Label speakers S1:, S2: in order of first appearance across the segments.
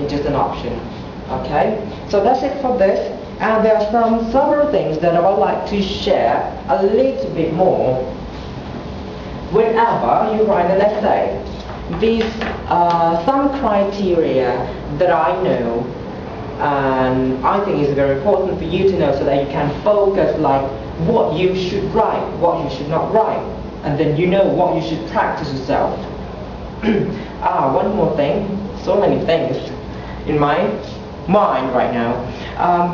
S1: It's just an option. Okay, so that's it for this. And there are several things that I would like to share a little bit more. Whenever you write an essay, these are some criteria that I know, and I think is very important for you to know, so that you can focus like what you should write, what you should not write, and then you know what you should practice yourself. One more thing, so many things in my mind right now.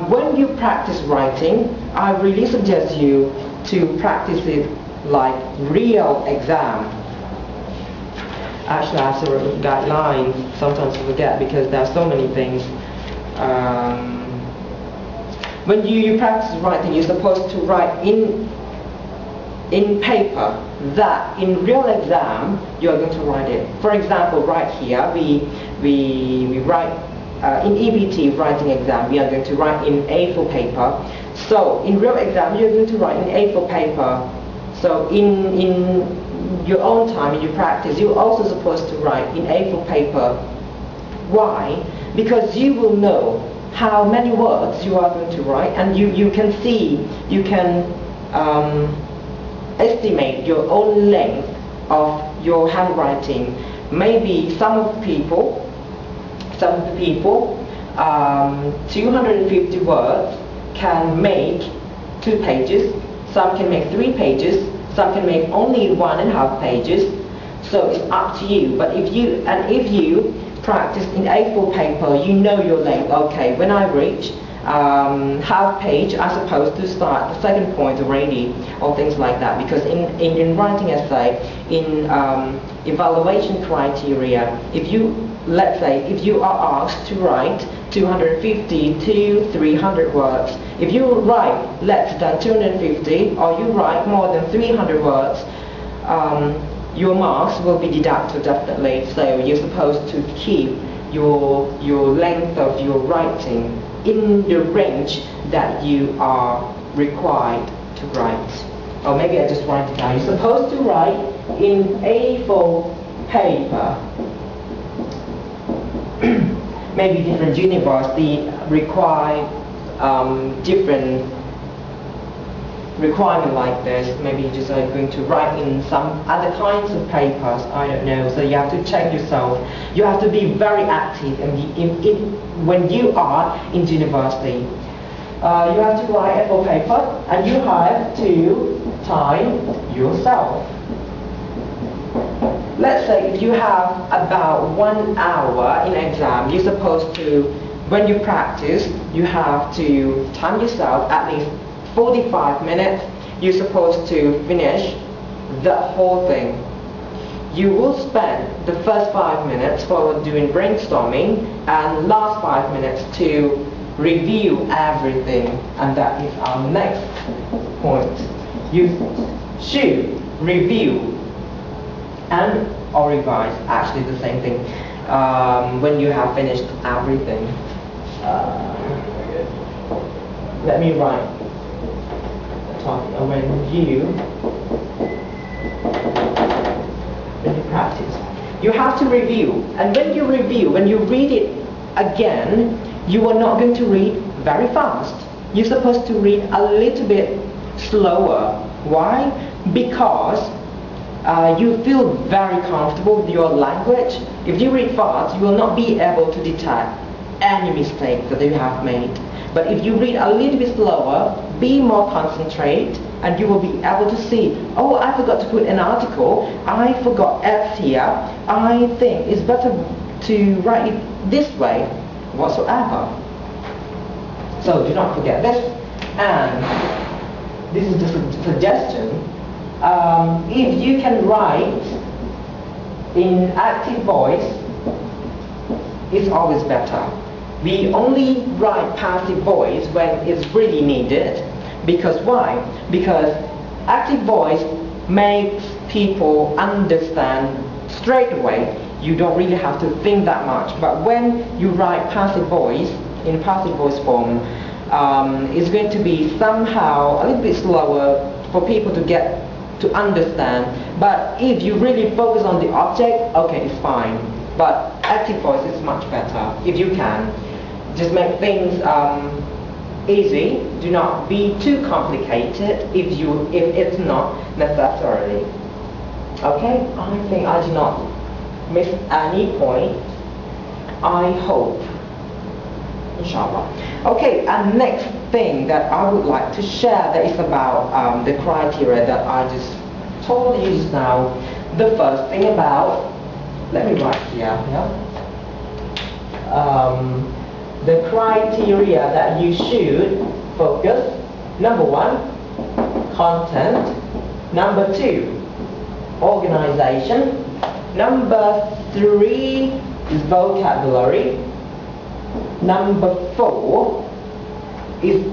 S1: When you practice writing, I really suggest you to practice it like real exam. Actually, I have sort of guidelines. Sometimes I forget because there are so many things. When you practice writing, you're supposed to write in paper that in real exam you are going to write it. For example, right here we write in EPT writing exam, we are going to write in A4 paper. So in real exam you're going to write in A4 paper. So in your own time, in your practice, you're also supposed to write in A4 paper. Why? Because you will know how many words you are going to write, and you can see, you can estimate your own length of your handwriting. Maybe some of the people, 250 words can make 2 pages, some can make 3 pages, some can make only 1.5 pages. So it's up to you. But if you practice in A4 paper, you know your length. Okay, when I reach half page, I'm supposed to start the second point already, or things like that. Because in writing essay, in evaluation criteria, if you, let's say, if you are asked to write 250 to 300 words, if you write less than 250 or you write more than 300 words, your marks will be deducted definitely. So you're supposed to keep your length of your writing in the range that you are required to write. Or maybe I just write it down. You're supposed to write in A4 paper. Maybe different universities require different requirement like this. Maybe you just are going to write in some other kinds of papers, I don't know. So you have to check yourself. You have to be very active when you are in university. You have to write A4 paper, and you have to time yourself. Let's say if you have about 1 hour in exam, you're supposed to, when you practice, you have to time yourself at least 45 minutes. You're supposed to finish the whole thing. You will spend the first 5 minutes for doing brainstorming and last 5 minutes to review everything. And that is our next point. You should review and or revise, actually the same thing, when you have finished everything. Let me write. When you practice, you have to review, and when you review, when you read it again, you are not going to read very fast. You're supposed to read a little bit slower. Why? Because you feel very comfortable with your language. If you read fast, you will not be able to detect any mistake that you have made. But if you read a little bit slower, be more concentrate, and you will be able to see, oh, I forgot to put an article, I forgot F here, I think it's better to write it this way, whatsoever. So do not forget this. And this is just a suggestion. If you can write in active voice, it's always better. We only write passive voice when it's really needed. Because why? Because active voice makes people understand straight away. You don't really have to think that much. But when you write passive voice, in passive voice form, it's going to be somehow a little bit slower for people to understand. But if you really focus on the object, okay, it's fine. But active voice is much better. if you can. Just make things easy. Do not be too complicated if it's not necessarily. Okay, I think I did not miss any point. I hope. Inshallah. Okay, and next thing that I would like to share that is about the criteria that I just told you just now. The first thing about, let me write here, the criteria that you should focus. Number 1, content. Number 2, organization. Number 3 is vocabulary. Number 4 is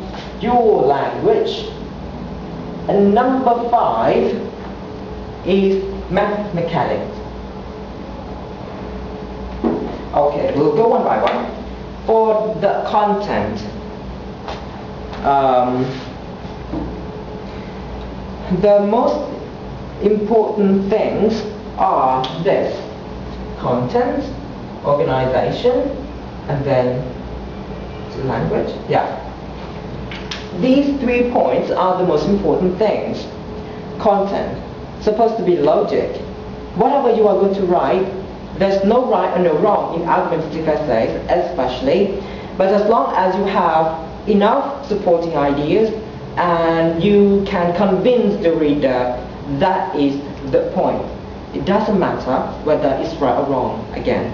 S1: your language. And number 5 is mechanics. Okay, we'll go one by one. For the content, the most important things are this: content, organization, and then language. Yeah. These 3 points are the most important things. Content, supposed to be logic. Whatever you are going to write, there's no right or no wrong in argumentative essays, especially, but as long as you have enough supporting ideas and you can convince the reader, that is the point. It doesn't matter whether it's right or wrong again.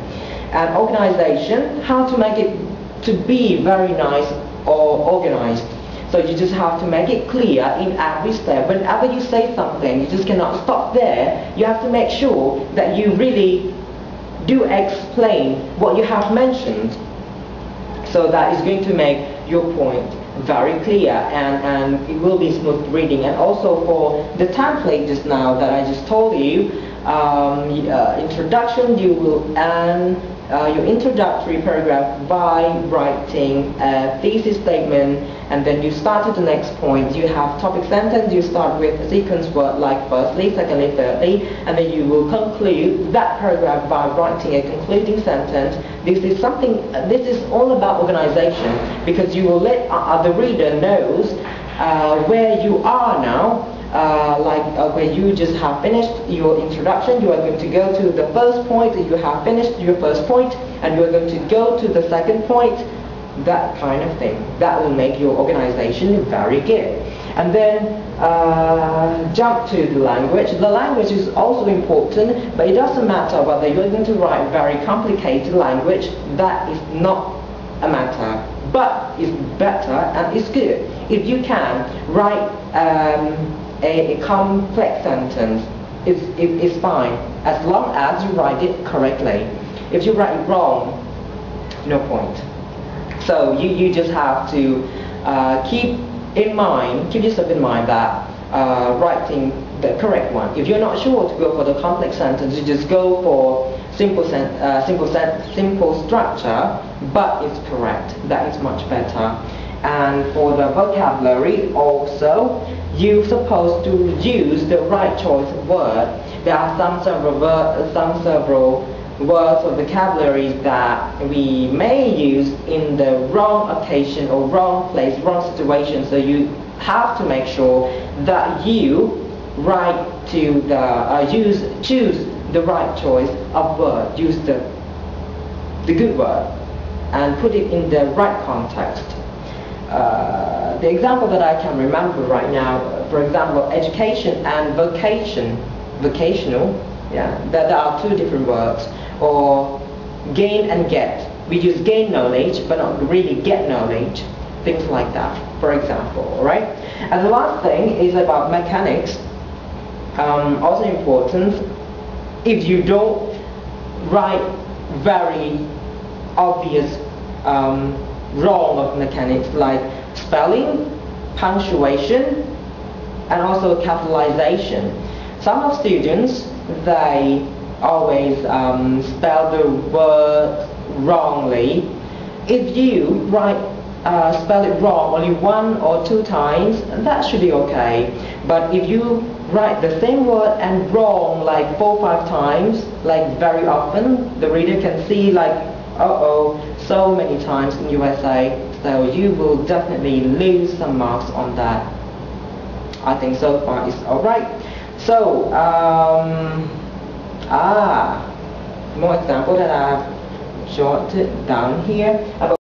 S1: And organization, how to make it to be very nice or organized. So you just have to make it clear in every step. Whenever you say something, you just cannot stop there. You have to make sure that you really do explain what you have mentioned. So that is going to make your point very clear, and it will be smooth reading. And also for the template just now that I just told you, introduction, you will end your introductory paragraph by writing a thesis statement, and then you start at the next point. You have topic sentence, you start with a sequence word like firstly, secondly, thirdly, and then you will conclude that paragraph by writing a concluding sentence. This is all about organization, because you will let the reader knows where you are now. Where you just have finished your introduction, you are going to go to the first point, you have finished your first point, and you are going to go to the second point, that kind of thing. That will make your organization very good. And then jump to the language. The language is also important, but it doesn't matter whether you're going to write very complicated language. That is not a matter, but it's better and it's good if you can write a complex sentence. It's fine as long as you write it correctly. If you write it wrong, no point. So you just have to keep yourself in mind that writing the correct one. If you're not sure to go for the complex sentence, you just go for simple structure, but it's correct. That is much better. And for the vocabulary also, you're supposed to use the right choice of word. There are some several words or vocabularies that we may use in the wrong occasion or wrong place, wrong situation. So you have to make sure that you choose the right choice of word. Use the good word and put it in the right context. The example that I can remember right now, for example, education and vocational, yeah, there are 2 different words. Or gain and get. We use gain knowledge, but not really get knowledge. Things like that, for example, alright? And the last thing is about mechanics. Also important, if you don't write very obvious wrong of mechanics like spelling, punctuation, and also capitalization. Some of students, they always spell the word wrongly. If you spell it wrong only 1 or 2 times, that should be okay. But if you write the same word and wrong like 4 or 5 times, like very often, the reader can see like, uh-oh, so many times in USA, so you will definitely lose some marks on that. I think so far it's alright. So, more example that I've jotted down here about